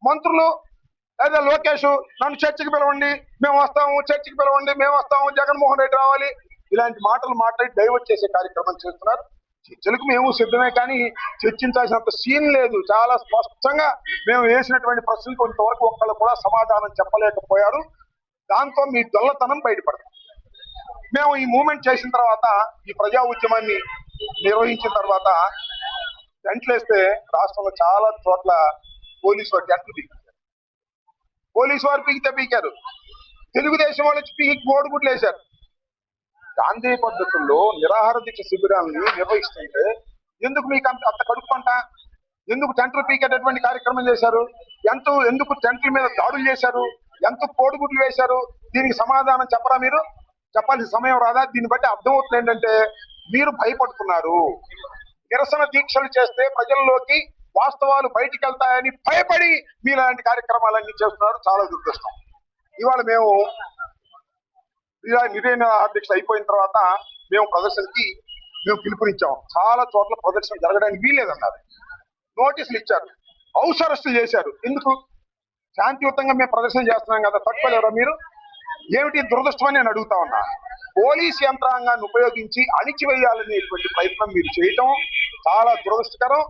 మంత్రులు లేదా లోకేష్ నన్ను చర్చికి పిలవండి, మేము వస్తాము, చర్చికి పిలవండి, మేము వస్తాము, జగన్మోహన్ రెడ్డి రావాలి, ఇలాంటి మాటలు మాట్లాడి డైవర్ట్ చేసే కార్యక్రమం చేస్తున్నారు. చర్చలకు మేము సిద్ధమే, కానీ చర్చించాల్సినంత సీన్ లేదు. చాలా స్పష్టంగా మేము వేసినటువంటి ప్రశ్నలకు కొంతవరకు ఒక్కళ్ళు కూడా సమాధానం చెప్పలేకపోయారు. దాంతో మీ దొల్లతనం బయటపడదు. మేము ఈ మూవ్మెంట్ చేసిన తర్వాత, ఈ ప్రజా ఉద్యమాన్ని నిర్వహించిన తర్వాత టెంట్లేస్తే రాష్ట్రంలో చాలా చోట్ల పోలీసు వారు టెంట్లు పీకారు. పోలీసు వారు పీకారు, తెలుగుదేశం వాళ్ళు వచ్చి పీకి గోడుగుడ్లు వేశారు. గాంధీ పద్ధతుల్లో నిరాహార దీక్ష శిబిరాలని నిర్వహిస్తుంటే ఎందుకు మీకు అంత కడుపుకుంట? ఎందుకు టెంట్లు పీకేటటువంటి కార్యక్రమం చేశారు? ఎందుకు టెంట్ల మీద దాడులు చేశారు? ఎంత కోడిగుడ్లు వేశారు? దీనికి సమాధానం చెప్పరా? మీరు చెప్పాల్సిన సమయం రాదా? దీన్ని బట్టి అర్థమవుతుంది ఏంటంటే మీరు భయపడుతున్నారు. నిరసన దీక్షలు చేస్తే ప్రజల్లోకి వాస్తవాలు బయటికి వెళ్తాయని భయపడి మీరు ఇలాంటి కార్యక్రమాలన్నీ చేస్తున్నారు. చాలా దురదృష్టం. ఇవాళ మేము నిరైన దీక్ష అయిపోయిన తర్వాత మేము ప్రదర్శనకి పిలుపునిచ్చాం. చాలా చోట్ల ప్రదర్శన జరగడానికి వీల్లేదన్నారు. నోటీసులు ఇచ్చారు, హౌస్ అరెస్టులు చేశారు. ఎందుకు? శాంతియుతంగా మేము ప్రదర్శన చేస్తున్నాం కదా, తట్టుకోలేరా మీరు? ఏమిటి దురదృష్టం అని నేను అడుగుతా ఉన్నా. పోలీస్ యంత్రాంగాన్ని ఉపయోగించి అణిచివేయాలనేటువంటి ప్రయత్నం మీరు చేయటం చాలా దురదృష్టకరం.